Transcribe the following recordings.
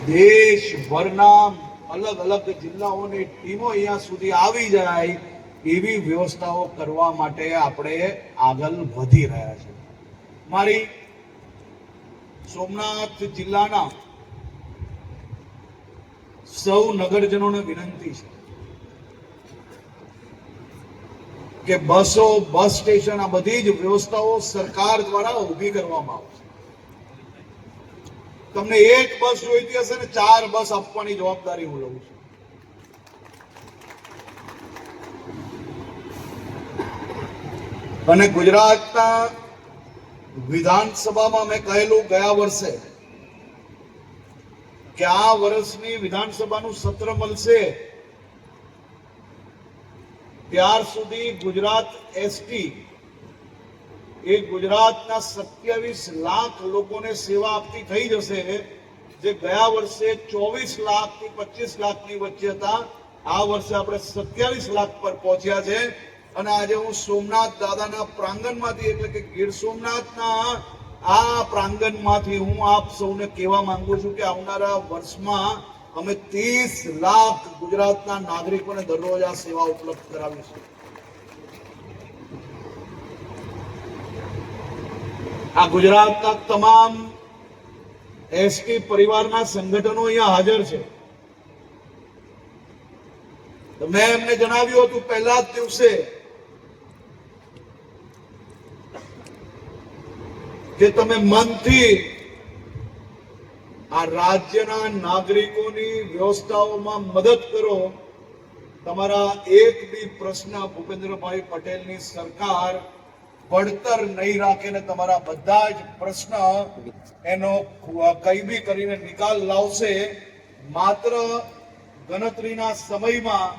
દેશભરના અલગ અલગ જિલ્લાઓની ટીમો અહીંયા સુધી આવી જાય એવી વ્યવસ્થાઓ કરવા માટે આપણે આગળ વધી રહ્યા છે. મારી સોમનાથ જિલ્લાના સૌ નગરજનોને વિનંતી છે કે બસો, બસ સ્ટેશન, આ બધી જ વ્યવસ્થાઓ સરકાર દ્વારા ઊભી કરવામાં આવશે. તમને એક બસ જોઈતી હશે ને 4 બસ આપવાની જવાબદારી હું લઉં છું. અને ગુજરાતના વિધાનસભામાં મેં કહેલું ગયા વર્ષે કે આ વર્ષની વિધાનસભાનું સત્ર મળશે ત્યાર સુધી ગુજરાત એસટી એ ગુજરાતના 27 લાખ લોકોને સેવા આપતી થઈ જશે, જે ગયા વર્ષે 24 લાખથી 25 લાખની વચ્ચે હતા. આ વર્ષે આપણે 27 લાખ પર પહોંચ્યા છે. અને આજે હું સોમનાથ દાદાના પ્રાંગણમાંથી, એટલે કે ગીર સોમનાથના આ પ્રાંગણમાંથી હું આપ સૌને કહેવા માંગુ છું કે આવનારા વર્ષમાં અમે 30 લાખ ગુજરાતના નાગરિકોને દરરોજ આ સેવા ઉપલબ્ધ કરાવીશું. આ ગુજરાતના તમામ એસટી પરિવારના સંગઠનો અહીંયા હાજર છે. તો મેં એમને જણાવ્યું હતું પહેલા જ દિવસે કે તમે મનથી આ રાજ્યના નાગરિકોની વ્યવસ્થાઓમાં મદદ કરો. તમારા એક બી પ્રશ્ન ભૂપેન્દ્રભાઈ પટેલની સરકાર પડતર નહીં રાખે ને તમારા બધા જ પ્રશ્ન એનો કઈ બી કરીને નિકાલ લાવશે. માત્ર ગણતરીના સમયમાં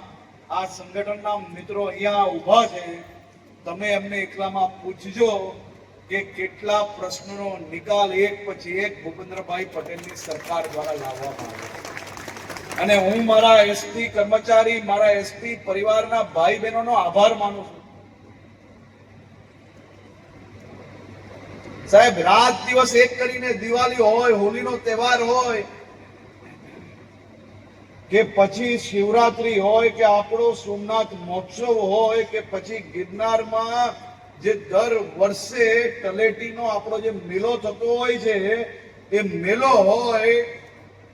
આ સંગઠનના મિત્રો અહીંયા ઊભા છે. તમે એમને એકલામાં પૂછજો કે કેટલા પ્રશ્નોનો નિકાલ એક પછી એક ભૂપેન્દ્રભાઈ પટેલની સરકાર દ્વારા લાવવામાં આવે. અને હું મારા એસટી કર્મચારી, મારા એસટી પરિવારના ભાઈ બહેનોનો આભાર માનું છું. સાહેબ, રાત દિવસ એક કરીને દિવાળી હોય, હોલીનો તહેવાર હોય કે પછી શિવરાત્રી હોય કે આપણો સોમનાથ મહોત્સવ હોય કે પછી ગિરનારમાં જે દર વર્ષે તલેટીનો આપણો જે મેળો થતો હોય છે, એ મેળો હોય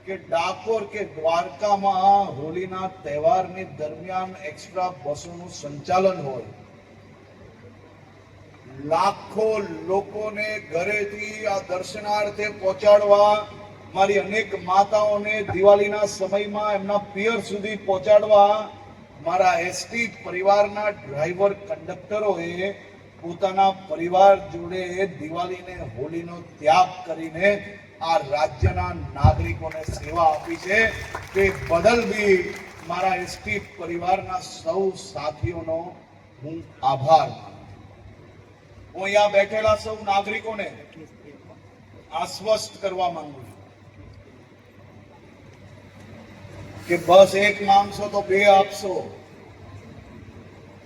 કે ડાકોર કે દ્વારકામાં હોળીના તહેવારની દરમિયાન એક્સ્ટ્રા બસોનું સંચાલન હોય, લાખો લોકોને ઘરેથી આ દર્શનાર્થે પહોંચાડવા, મારી અનેક માતાઓને દિવાળીના સમયમાં એમના પિયર સુધી પહોંચાડવા મારા એસટી પરિવારના ડ્રાઈવર કંડક્ટરોએ પોતાના પરિવાર જોડે દિવાળીને હોળીનો ત્યાગ કરીને આ રાજ્યના નાગરિકોને સેવા આપી છે. તે બદલ બી મારા એસટી પરિવારના સૌ સાથીઓનો હું આભાર માનું. હું અહીંયા બેઠેલા સૌ નાગરિકોને આશ્વસ્ત કરવા માંગુ છું કે બસ એક માંગશો તો 2 આપશો,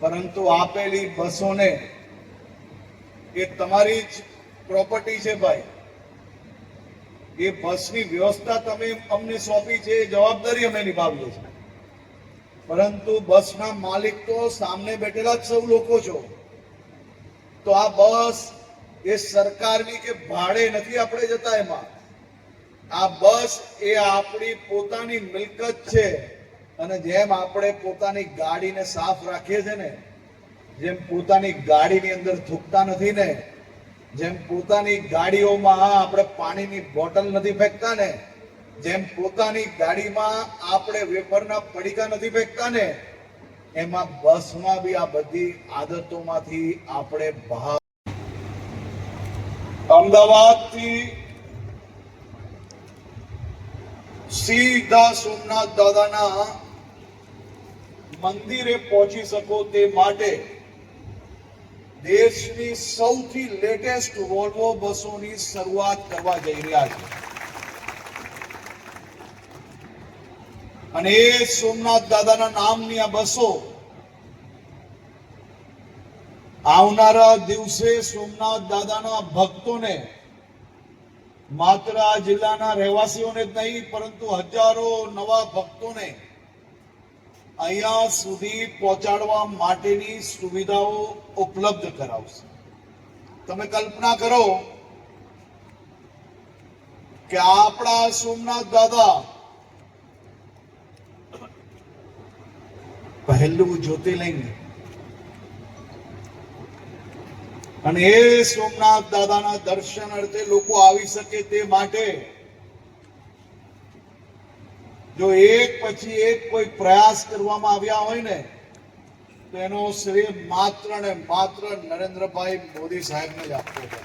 પરંતુ આપેલી બસોને એ તમારી જ પ્રોપર્ટી છે ભાઈ. એ બસની વ્યવસ્થા તમે અમને સોંપી છે, એ જવાબદારી અમે નિભાવીએ છીએ, પરંતુ બસના માલિક તો સામે બેઠેલા જ સૌ લોકો છો. તો આ બસ એ સરકારની કે ભાડે નથી આપણે જતા. એમાં આ બસ એ આપણી પોતાની મિલકત છે. અને જેમ આપણે પોતાની ગાડીને સાફ રાખીએ છીએ ને, જેમ પોતાની ગાડીની અંદર થૂકતા નથી ને, જેમ પોતાની ગાડીઓમાં આપણે પાણીની બોટલ નથી ફેંકતા ને, જેમ પોતાની ગાડીમાં આપણે વેફરના પડીકા નથી ફેંકતા ને, એમાં બસમાં બી આ બધી આદતોમાંથી આપણે બહાર. અમદાવાદથી સીધા સોમનાથ દાદાના મંદિરે પહોંચી શકો તે માટે દેશની સૌથી લેટેસ્ટ વોલ્વો બસોની શરૂઆત કરવા જઈ રહ્યા છે. અને એ સોમનાથ દાદાના નામની આ બસો આવનારા દિવસે સોમનાથ દાદાના ભક્તોને માત્ર આ જિલ્લાના રહેવાસીઓને જ નહીં પરંતુ હજારો નવા ભક્તોને અહીંયા સુધી પહોંચાડવા માટેની સુવિધાઓ ઉપલબ્ધ કરાવશે. તમે કલ્પના કરો કે આપણા સોમનાથ દાદા પહેલું જ્યોતિર્લિંગ અને એ સોમનાથ દાદાના દર્શન અર્થે લોકો આવી શકે તે માટે જો એક પછી એક કોઈ પ્રયાસ કરવામાં આવ્યા હોય ને તો એનો શ્રેય માત્ર ને માત્ર નરેન્દ્રભાઈ મોદી સાહેબને જ આપવો પડે.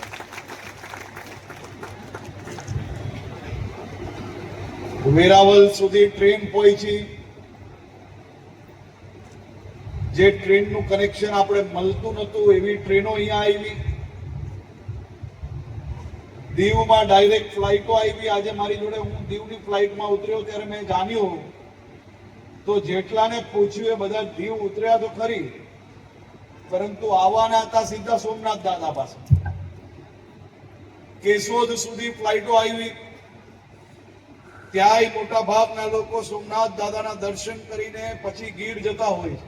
વેરાવળ સુધી ટ્રેન પહોંચી, જે ટ્રેનનું કનેક્શન આપણે મળતું નતું એવી ટ્રેનો અહીંયા આવી. દીવમાં ડાયરેક્ટ ફ્લાઇટો આવી. આજે મારી જોડે હું દીવની ફ્લાઇટમાં ઉતર્યો ત્યારે મેં જાણ્યું તો જેટલાને પૂછ્યું એ બધા દીવ ઉતર્યા તો ખરી, પરંતુ આવવાના હતા સીધા સોમનાથ દાદા પાસે. કેશોદ સુધી ફ્લાઇટો આવી. ત્યાંય મોટા ભાગના લોકો સોમનાથ દાદાના દર્શન કરીને પછી ગીર જતા હોય છે.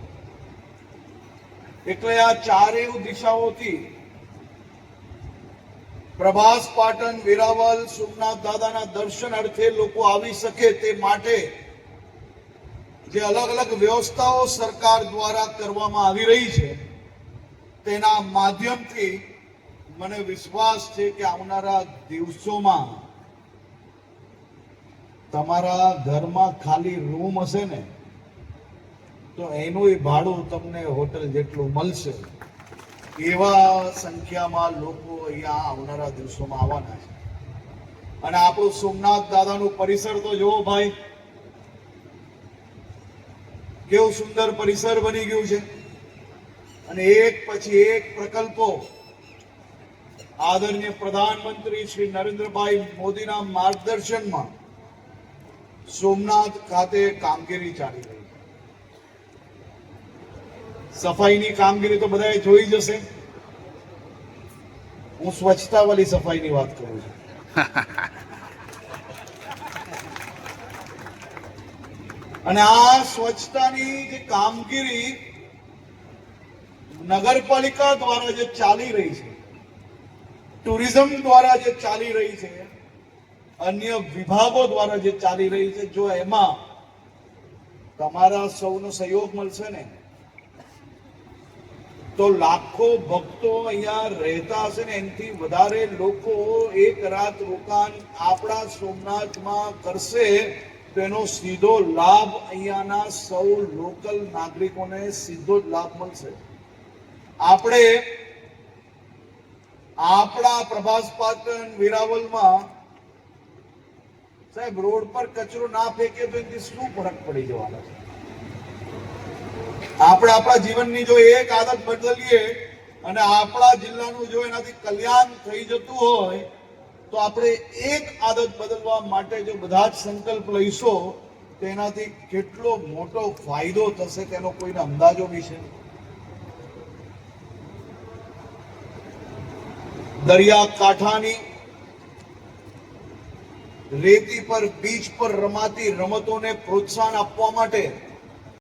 એટલે આ ચારેય દિશાઓથી પ્રભાસ પાટણ, વેરાવળ, સોમનાથ દાદાના દર્શન અર્થે લોકો આવી શકે તે માટે જે અલગ અલગ વ્યવસ્થાઓ સરકાર દ્વારા કરવામાં આવી રહી છે તેના માધ્યમથી મને વિશ્વાસ છે કે આવનારા દિવસોમાં તમારા ઘરમાં ખાલી રૂમ હશે ને તો એનું ભાડું તમને હોટલ જેટલું મળશે. એવા સંખ્યામાં લોકો અહીંયા આવનારા દિવસોમાં આવવાના છે. અને આપણું સોમનાથ દાદાનું પરિસર તો જુઓ ભાઈ, કેવું સુંદર પરિસર બની ગયું છે. અને એક પછી એક પ્રકલ્પો આદરણીય પ્રધાનમંત્રી શ્રી નરેન્દ્રભાઈ મોદીના માર્ગદર્શનમાં સોમનાથ ખાતે કામગીરી ચાલી રહી છે. સફાઈની કામગીરી તો બધાએ જોઈ જશે. હું સ્વચ્છતા વાળી સફાઈની વાત કરું છું. અને આ સ્વચ્છતાની જે કામગીરી નગરપાલિકા દ્વારા જે ચાલી રહી છે, ટુરિઝમ દ્વારા જે ચાલી રહી છે, અન્ય વિભાગો દ્વારા જે ચાલી રહી છે, જો એમાં તમારા સૌનો સહયોગ મળશે ને તો લાખો ભક્તો અહીંયા રહેતા હશે ને એનાથી વધારે લોકો એક રાત રોકાણ આપણા સોમનાથમાં કરશે તો એનો સીધો લાભ અહીંયાના સૌ લોકલ નાગરિકોને સીધો જ લાભ મળશે. આપણે આપણા પ્રભાસ પાટણ, વેરાવળમાં સાહેબ રોડ પર કચરો ના ફેંકે તો એનાથી શું ફરક પડી જવાનો છે? આપણે આપણા જીવનની જો એક આદત બદલીએ અને આપણા જિલ્લાનું જો એનાથી કલ્યાણ થઈ જતું હોય તો આપણે એક આદત બદલવા માટે જો બધા જ સંકલ્પ લઈશું તો એનાથી કેટલો મોટો ફાયદો થશે તેનો કોઈને અંદાજો બી છે? દરિયાકાંઠાની રેતી પર, બીચ પર રમાતી રમતોને પ્રોત્સાહન આપવા માટે